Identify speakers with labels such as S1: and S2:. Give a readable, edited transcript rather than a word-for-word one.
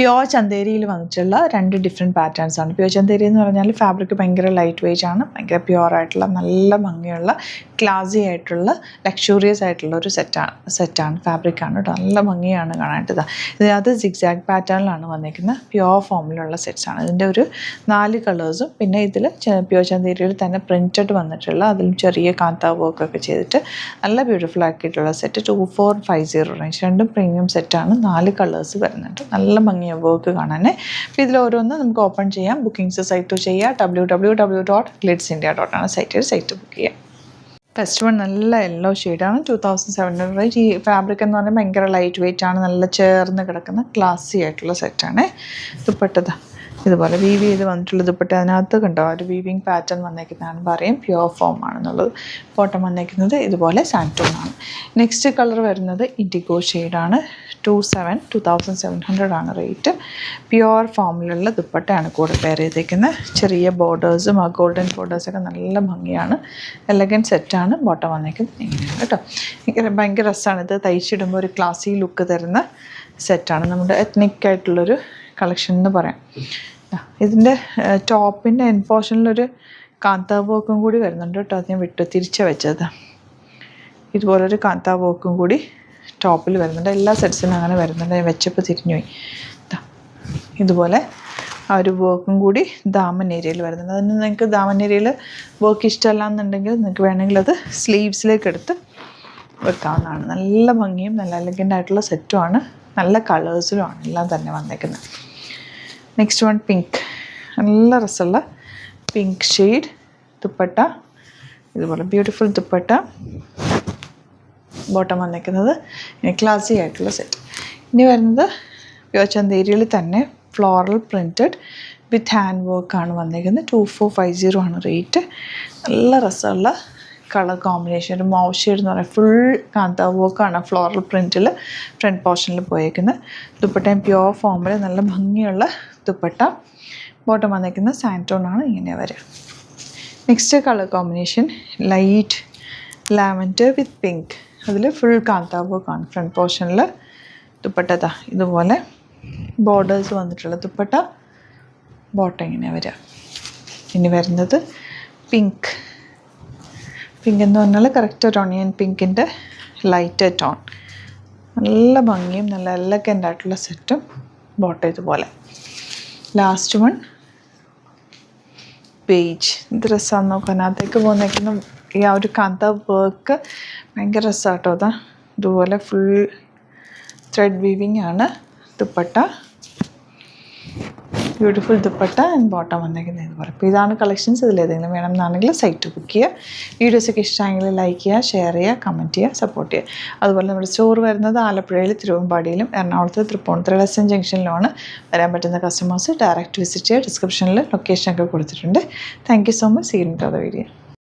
S1: Pure ചന്തേരിയിൽ വന്നിട്ടുള്ള 2 different patterns ആണ്. Pure Chanderi എന്ന് പറഞ്ഞാൽ ഫാബ്രിക് ഭയങ്കര ലൈറ്റ് വെയ്റ്റ് ആണ്, ഭയങ്കര പ്യുവർ ആയിട്ടുള്ള നല്ല ഭംഗിയുള്ള ക്ലാസി ആയിട്ടുള്ള ലക്ഷൂറിയസ് ആയിട്ടുള്ള ഒരു സെറ്റാണ് ഫാബ്രിക്കാണ് കേട്ടോ. നല്ല ഭംഗിയാണ് കാണാനായിട്ട്. ഇതിനകത്ത് സിഗ്സാഗ് പാറ്റേണിലാണ് വന്നിരിക്കുന്നത്. പ്യുവർ ഫോമിലുള്ള സെറ്റ്സാണ്. ഇതിൻ്റെ ഒരു 4 കളേഴ്സും പിന്നെ ഇതിൽ പ്യുവർ ചന്തേരിയിൽ തന്നെ പ്രിൻറ്റഡ് വന്നിട്ടുള്ള അതിലും ചെറിയ കാന്ത വർക്കൊക്കെ ചെയ്തിട്ട് നല്ല ബ്യൂട്ടിഫുൾ ആക്കിയിട്ടുള്ള സെറ്റ് 2450 റേഞ്ച്. രണ്ടും പ്രീമിയം സെറ്റാണ്. 4 കളേഴ്സ് വരുന്നുണ്ട്. നല്ല ഭംഗിയാണ് വർക്ക് കാണാൻ. അപ്പോൾ ഇതിൽ ഓരോന്ന് നമുക്ക് ഓപ്പൺ ചെയ്യാം. ബുക്കിംഗ്സ് സൈറ്റ് ചെയ്യുക www.glitzindia.com ആണ് സൈറ്റ് ബുക്ക് ചെയ്യുക. ഫസ്റ്റ് വൺ നല്ല യെല്ലോ ഷെയ്ഡാണ്, 2700 റേഞ്ച്. ഈ ഫാബ്രിക് എന്ന് പറഞ്ഞാൽ ഭയങ്കര ലൈറ്റ് വെയ്റ്റ് ആണ്, നല്ല ചേർന്ന് കിടക്കുന്ന ക്ലാസി ആയിട്ടുള്ള സെറ്റാണ്. ദുപ്പട്ട ഇതുപോലെ വീവ് ചെയ്ത് വന്നിട്ടുള്ള ദുപ്പട്ട. അതിനകത്ത് കണ്ടോ ഒരു വീവിങ് പാറ്റേൺ വന്നേക്കുന്നതാണ് പറയും, പ്യുവർ ഫോം ആണെന്നുള്ളത്. ബോട്ടം വന്നേക്കുന്നത് ഇതുപോലെ സാൻറ്റൂണാണ്. നെക്സ്റ്റ് കളർ വരുന്നത് ഇൻഡിഗോ ഷെയ്ഡാണ്. 2700 ആണ് റേറ്റ്. പ്യുവർ ഫോമിലുള്ള ദുപ്പട്ടയാണ് കൂടെ പെയർ ചെയ്തേക്കുന്നത്. ചെറിയ ബോർഡേഴ്സും ആ ഗോൾഡൻ ബോർഡേഴ്സൊക്കെ നല്ല ഭംഗിയാണ്. എലഗൻറ്റ് സെറ്റാണ്. ബോട്ടം വന്നേക്കുന്നത് ഇങ്ങനെയാണ് കേട്ടോ. ഭയങ്കര രസമാണ്. ഇത് തയ്ച്ചിടുമ്പോൾ ഒരു ക്ലാസി ലുക്ക് തരുന്ന സെറ്റാണ്. നമ്മുടെ എത്നിക് ആയിട്ടുള്ളൊരു കളക്ഷൻ എന്ന് പറയാം. ഇതിൻ്റെ ടോപ്പിൻ്റെ എൻ പോർഷനിലൊരു കാന്ത വർക്കും കൂടി വരുന്നുണ്ട് കേട്ടോ. അത് ഞാൻ തിരിച്ച് വെച്ചത്. ഇതുപോലൊരു കാന്ത വർക്കും കൂടി ടോപ്പിൽ വരുന്നുണ്ട്. എല്ലാ സെറ്റ്സിനും അങ്ങനെ വരുന്നുണ്ട്. ഞാൻ വെച്ചപ്പോൾ തിരിഞ്ഞുപോയി. ഇതുപോലെ ആ ഒരു വർക്കും കൂടി ദാമൻ ഏരിയയിൽ വരുന്നുണ്ട്. അതിന് നിങ്ങൾക്ക് ദാമൻ ഏരിയയിൽ വർക്ക് ഇഷ്ടമല്ല എന്നുണ്ടെങ്കിൽ നിങ്ങൾക്ക് വേണമെങ്കിൽ അത് സ്ലീവ്സിലേക്ക് എടുത്ത് വെക്കാവുന്നതാണ്. നല്ല ഭംഗിയും നല്ല എലഗൻ്റ് ആയിട്ടുള്ള സെറ്റുമാണ്. നല്ല കളേഴ്സിലുമാണ് എല്ലാം തന്നെ വന്നേക്കുന്നത്. Next one pink. നല്ല രസമുള്ള പിങ്ക് ഷെയ്ഡ് ദുപ്പട്ട. ഇതുപോലെ ബ്യൂട്ടിഫുൾ ദുപ്പട്ട. ബോട്ടം വന്നേക്കുന്നത് ക്ലാസി ആയിട്ടുള്ള സെറ്റ്. ഇനി വരുന്നത് പ്യുവർ ചന്തേരിയിൽ തന്നെ ഫ്ലോറൽ പ്രിൻറ്റഡ് വിത്ത് ഹാൻഡ് വർക്കാണ് വന്നേക്കുന്നത്. 2450 ആണ് റേറ്റ്. നല്ല രസമുള്ള കളർ കോമ്പിനേഷൻ. ഒരു മൗ ഷെയ്ഡ് എന്ന് പറയുന്നത് ഫുൾ കാന്ത വർക്കാണ് ഫ്ലോറൽ പ്രിൻറ്റിൽ ഫ്രണ്ട് പോർഷനിൽ പോയേക്കുന്നത്. ദുപ്പട്ടയും പ്യുവർ ഫോമിൽ നല്ല ഭംഗിയുള്ള ദുപ്പട്ട. ബോട്ടം വന്നേക്കുന്നത് സാൻറ്റോണാണ്. ഇങ്ങനെ വരിക. Next colour combination light lavender വിത്ത് പിങ്ക്. അതിൽ ഫുൾ കാന്ത വർക്കാണ് ഫ്രണ്ട് പോർഷനിൽ. ദുപ്പട്ട ഇതുപോലെ ബോർഡേഴ്സ് വന്നിട്ടുള്ള ദുപ്പട്ട. ബോട്ടം ഇങ്ങനെ വരിക. ഇനി വരുന്നത് പിങ്ക്. പിങ്ക് എന്ന് പറഞ്ഞാൽ കറക്റ്റ് ഒരു ഓണിയൻ പിങ്കിൻ്റെ ലൈറ്റ് ടോൺ. നല്ല ഭംഗിയും നല്ല എലഗൻ്റ് ആയിട്ടുള്ള സെറ്റും. ബോട്ടം ഇതുപോലെ. Last one beige. ഇത് രസമാണ് നോക്കാം. അതിനകത്തേക്ക് പോകുന്നേക്കുന്ന ഈ ആ ഒരു കാന്ത വർക്ക് ഭയങ്കര രസമാണ് കേട്ടോ. അതാ ഇതുപോലെ ഫുൾ ത്രെഡ് വീവിങ് ആണ്. Dupatta beautiful dupatta and bottom വന്നേക്കുന്നത് ഇതുപോലെ. അപ്പോൾ ഇതാണ് കളക്ഷൻസ്. ഇതിലേതെങ്കിലും വേണമെന്നാണെങ്കിൽ സൈറ്റ് ബുക്ക് ചെയ്യുക. വീഡിയോസൊക്കെ ഇഷ്ടമായെങ്കിൽ ലൈക്ക് ചെയ്യുക, ഷെയർ ചെയ്യുക, കമൻറ്റ് ചെയ്യുക, സപ്പോർട്ട് ചെയ്യുക. അതുപോലെ നമ്മുടെ സ്റ്റോർ വരുന്നത് ആലപ്പുഴയിൽ, തിരുവമ്പാടിയിലും എറണാകുളത്ത് തൃപ്പൂണിത്തുറ ലെസൺ ജംഗ്ഷനിലുമാണ്. വരാൻ പറ്റുന്ന കസ്റ്റമേഴ്സ് ഡയറക്റ്റ് വിസിറ്റ് ചെയ്യുക. ഡിസ്ക്രിപ്ഷനിൽ ലൊക്കേഷനൊക്കെ കൊടുത്തിട്ടുണ്ട്. Thank you so much. See you in the video.